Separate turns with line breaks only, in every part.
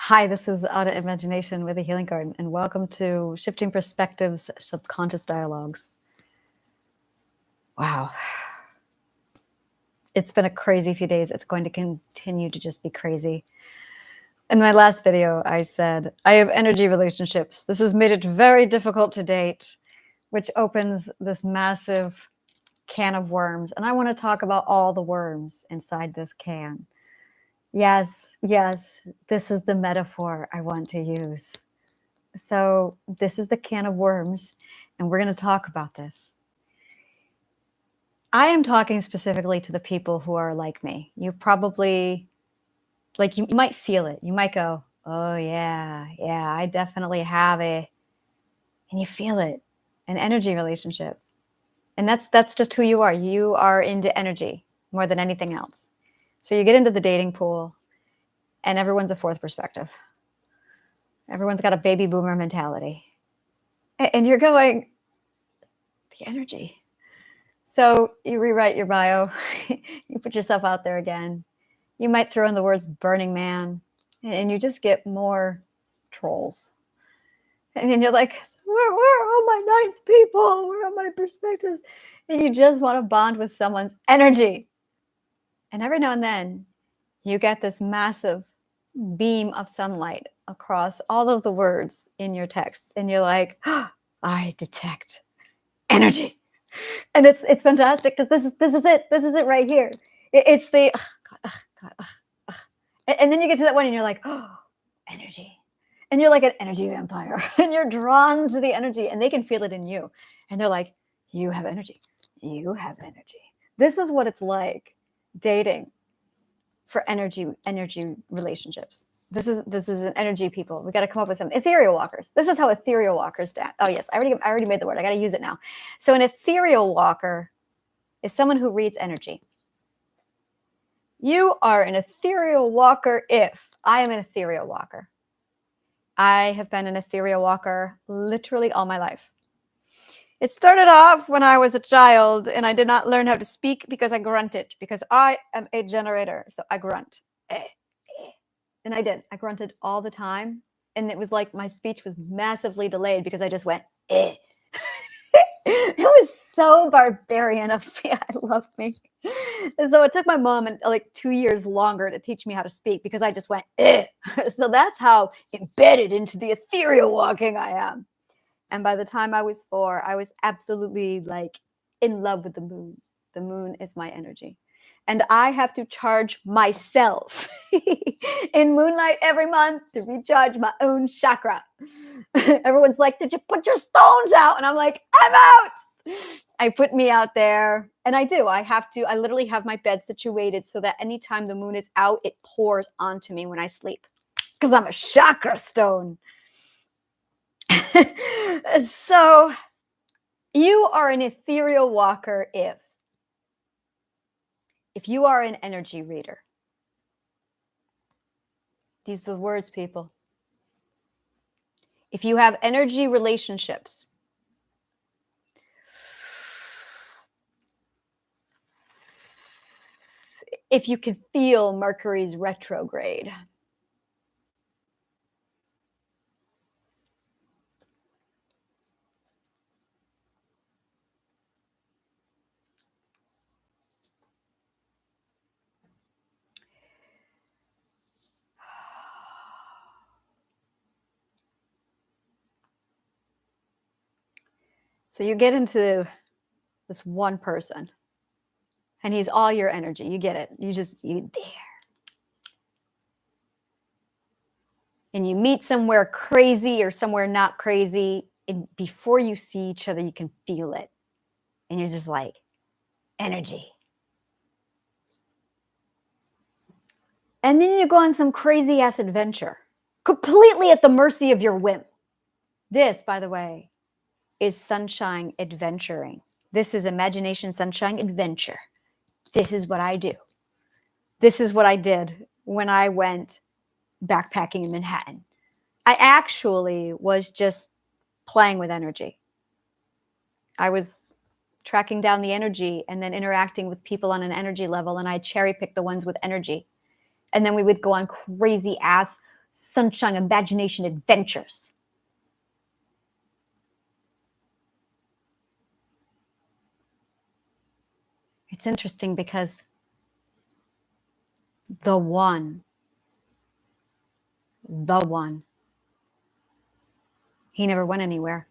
Hi, this is Auto Imagination with a Healing Garden, and welcome to Shifting Perspectives Subconscious Dialogues. Wow, it's been a crazy few days. It's going to continue to just be crazy. In my last video, I said, I have energy relationships. This has made it very difficult to date, which opens this massive can of worms. And I want to talk about all the worms inside this can. Yes, this is the metaphor I want to use. So this is the can of worms, and we're going to talk about this. I am talking specifically to the people who are like me. You probably, you might feel it. You might go, oh yeah, I definitely have and you feel it, an energy relationship. And that's just who you are. You are into energy more than anything else. So you get into the dating pool, and everyone's a fourth perspective. Everyone's got a baby boomer mentality. And you're going, the energy. So you rewrite your bio, you put yourself out there again. You might throw in the words Burning Man, and you just get more trolls. And then you're like, where are all my ninth people? Where are my perspectives? And you just want to bond with someone's energy. And every now and then, you get this massive beam of sunlight across all of the words in your text. And you're like, oh, I detect energy. And it's fantastic because this is it right here. It's the God. And then you get to that one and you're like, oh, energy. And you're like an energy vampire and you're drawn to the energy and they can feel it in you. And they're like, you have energy. You have energy. This is what it's like dating for energy relationships. This is an energy people. We got to come up with some ethereal walkers. This is how ethereal walkers stand. Oh yes, I already made the word. I got to use it now. So an ethereal walker is someone who reads energy. You are an ethereal walker if I am an ethereal walker. I have been an ethereal walker literally all my life. It started off when I was a child and I did not learn how to speak because I grunted, because I am a generator. So I grunt. And I did. I grunted all the time. And it was like my speech was massively delayed because I just went, eh. It was so barbarian of me. I love me. And so it took my mom like 2 years longer to teach me how to speak because I just went, eh. So that's how embedded into the ethereal walking I am. And by the time I was 4, I was absolutely like in love with the moon. The moon is my energy. And I have to charge myself in moonlight every month to recharge my own chakra. Everyone's like, did you put your stones out? And I'm like, I'm out. I put me out there. And I do. I literally have my bed situated so that anytime the moon is out, it pours onto me when I sleep. Because I'm a chakra stone. So you are an ethereal walker if you are an energy reader. These are the words, people. If you have energy relationships, if you can feel Mercury's retrograde, so you get into this one person and he's all your energy. You get it. You there. And you meet somewhere crazy or somewhere not crazy. And before you see each other, you can feel it. And you're just like, energy. And then you go on some crazy ass adventure, completely at the mercy of your whim. This, by the way, is sunshine adventuring. This is imagination sunshine adventure. This is what I do. This is what I did when I went backpacking in Manhattan. I actually was just playing with energy. I was tracking down the energy and then interacting with people on an energy level, and I cherry picked the ones with energy. And then we would go on crazy ass sunshine, imagination, adventures. It's interesting because the one, he never went anywhere.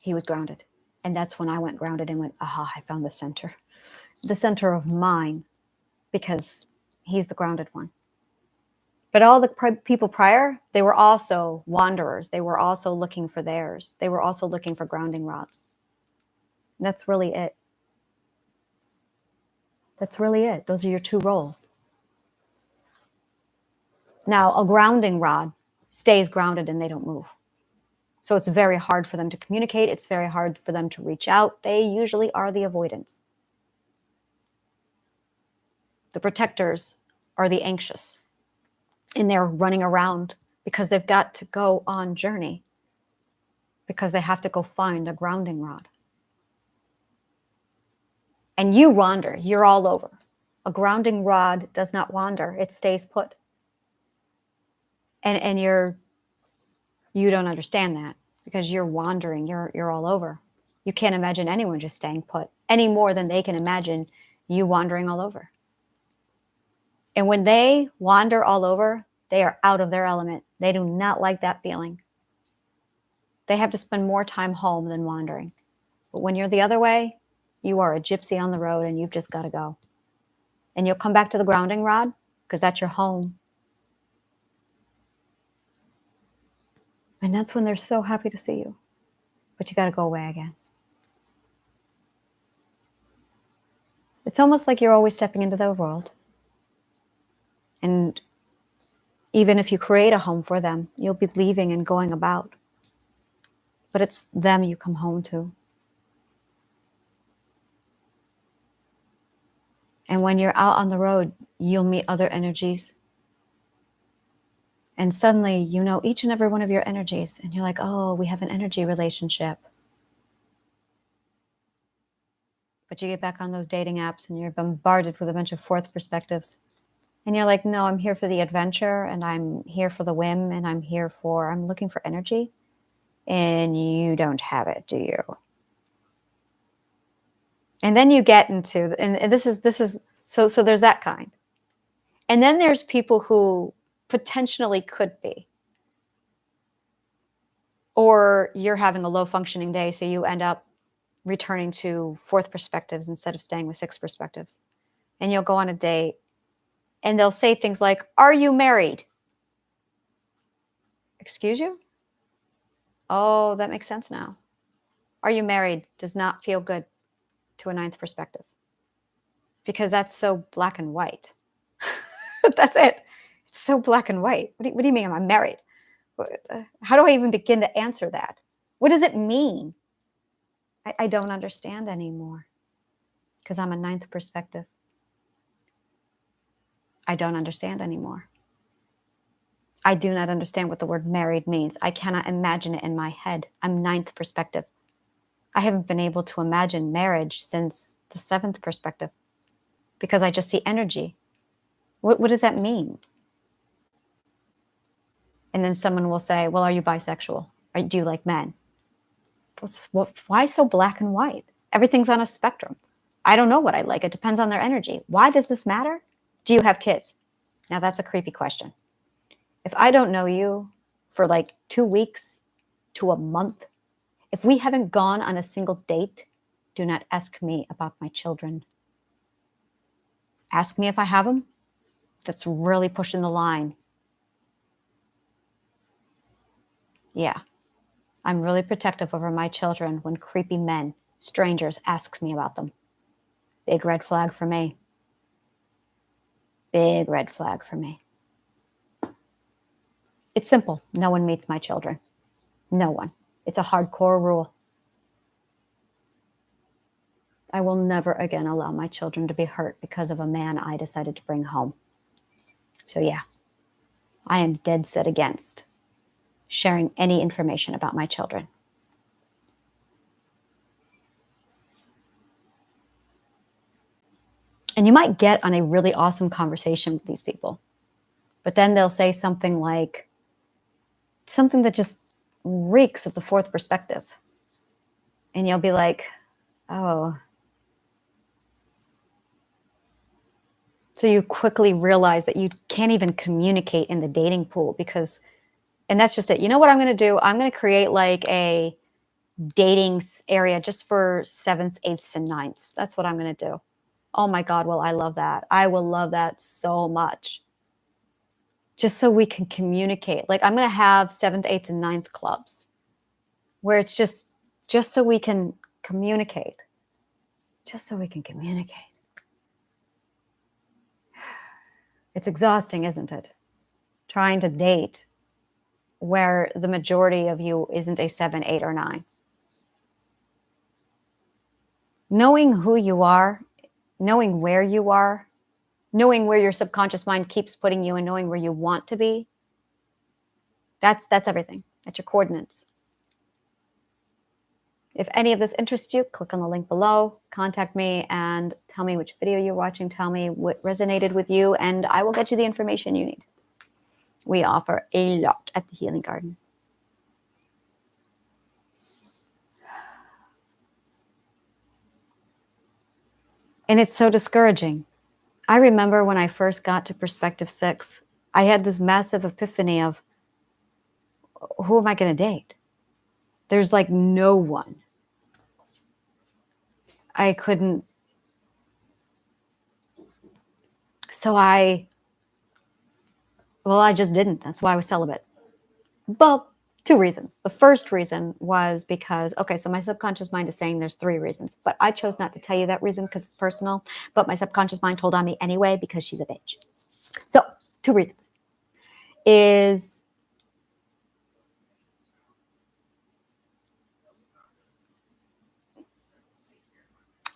He was grounded. And that's when I went grounded and went, aha, I found the center of mine, because he's the grounded one. But all the people prior, they were also wanderers. They were also looking for theirs. They were also looking for grounding rods. And that's really it. That's really it. Those are your two roles. Now, a grounding rod stays grounded and they don't move. So it's very hard for them to communicate. It's very hard for them to reach out. They usually are the avoidance. The protectors are the anxious. And they're running around because they've got to go on journey, because they have to go find the grounding rod. And you wander. You're all over. A grounding rod does not wander. It stays put. And you don't understand that, because you're wandering. You're all over. You can't imagine anyone just staying put any more than they can imagine you wandering all over. And when they wander all over, they are out of their element. They do not like that feeling. They have to spend more time home than wandering. But when you're the other way, you are a gypsy on the road and you've just got to go. And you'll come back to the grounding rod because that's your home. And that's when they're so happy to see you. But you got to go away again. It's almost like you're always stepping into their world. And even if you create a home for them, you'll be leaving and going about. But it's them you come home to. And when you're out on the road, you'll meet other energies. And suddenly you know each and every one of your energies. And you're like, oh, we have an energy relationship. But you get back on those dating apps and you're bombarded with a bunch of fourth perspectives. And you're like, no, I'm here for the adventure, and I'm here for the whim, and I'm looking for energy. And you don't have it, do you? And then you get into, and this is so there's that kind. And then there's people who potentially could be. Or you're having a low functioning day, so you end up returning to fourth perspectives instead of staying with sixth perspectives. And you'll go on a date, and they'll say things like, are you married? Excuse you? Oh, that makes sense now. Are you married does not feel good to a ninth perspective, because that's so black and white. That's it. It's so black and white. What do you mean I'm married? How do I even begin to answer that? What does it mean? I don't understand anymore, because I'm a ninth perspective. I don't understand anymore. I do not understand what the word married means. I cannot imagine it in my head. I'm ninth perspective. I haven't been able to imagine marriage since the seventh perspective, because I just see energy. What does that mean? And then someone will say, well, are you bisexual? Do you like men? Why so black and white? Everything's on a spectrum. I don't know what I like. It depends on their energy. Why does this matter? Do you have kids? Now that's a creepy question. If I don't know you for like 2 weeks to a month, if we haven't gone on a single date, do not ask me about my children. Ask me if I have them. That's really pushing the line. Yeah, I'm really protective over my children when creepy men, strangers, ask me about them. Big red flag for me. Big red flag for me. It's simple. No one meets my children. No one. It's a hardcore rule. I will never again allow my children to be hurt because of a man I decided to bring home. So yeah, I am dead set against sharing any information about my children. And you might get on a really awesome conversation with these people. But then they'll say something like, something that just reeks of the fourth perspective. And you'll be like, oh. So you quickly realize that you can't even communicate in the dating pool because, and that's just it. You know what I'm going to do? I'm going to create like a dating area just for sevenths, eighths, and ninths. That's what I'm going to do. Oh my God. Well, I love that. I will love that so much. Just so we can communicate. Like I'm going to have seventh, eighth, and ninth clubs where it's just so we can communicate. Just so we can communicate. It's exhausting, isn't it? Trying to date where the majority of you isn't a 7, 8, or 9. Knowing who you are, knowing where you are, knowing where your subconscious mind keeps putting you and knowing where you want to be, that's everything. That's your coordinates. If any of this interests you, click on the link below, contact me and tell me which video you're watching, tell me what resonated with you, and I will get you the information you need. We offer a lot at the Healing Garden. And it's so discouraging. I remember when I first got to Perspective 6, I had this massive epiphany of, who am I going to date? There's like no one. I couldn't. So I just didn't. That's why I was celibate. Well, 2 reasons. The first reason was because, okay, so my subconscious mind is saying there's 3 reasons, but I chose not to tell you that reason because it's personal, but my subconscious mind told on me anyway because she's a bitch. So 2 reasons is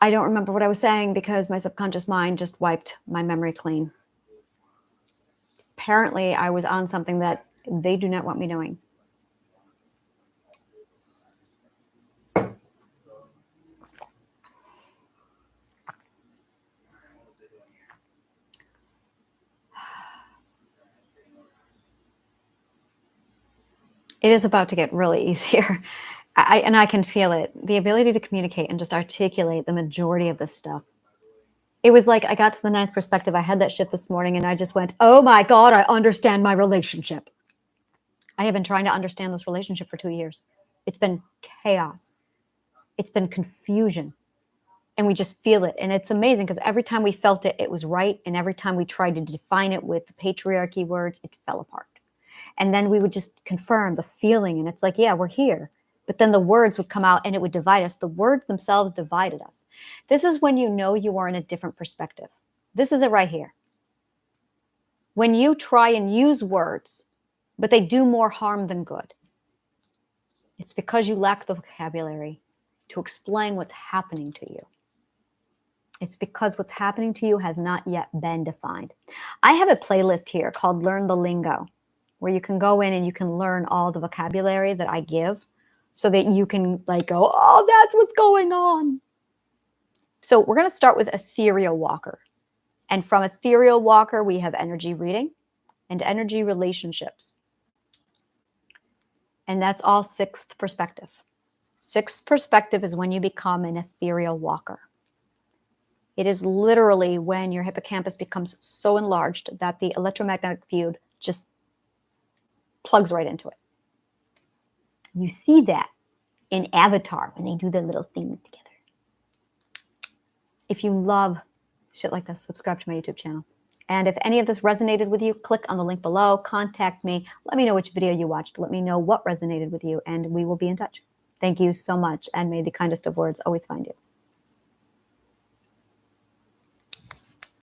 I don't remember what I was saying because my subconscious mind just wiped my memory clean. Apparently, I was on something that they do not want me knowing. It is about to get really easier. And I can feel it. The ability to communicate and just articulate the majority of this stuff. It was like I got to the 9th perspective. I had that shift this morning and I just went, oh my God, I understand my relationship. I have been trying to understand this relationship for 2 years. It's been chaos. It's been confusion. And we just feel it. And it's amazing because every time we felt it, it was right. And every time we tried to define it with the patriarchy words, it fell apart. And then we would just confirm the feeling. And it's like, yeah, we're here. But then the words would come out and it would divide us. The words themselves divided us. This is when you know you are in a different perspective. This is it right here. When you try and use words, but they do more harm than good, it's because you lack the vocabulary to explain what's happening to you. It's because what's happening to you has not yet been defined. I have a playlist here called Learn the Lingo, where you can go in and you can learn all the vocabulary that I give so that you can like go, oh, that's what's going on. So we're going to start with ethereal walker. And from ethereal walker, we have energy reading and energy relationships. And that's all 6th perspective. 6th perspective is when you become an ethereal walker. It is literally when your hippocampus becomes so enlarged that the electromagnetic field just plugs right into it. You see that in Avatar when they do their little things together. If you love shit like this, subscribe to my YouTube channel. And if any of this resonated with you, click on the link below, contact me, let me know which video you watched, let me know what resonated with you, and we will be in touch. Thank you so much, and may the kindest of words always find you.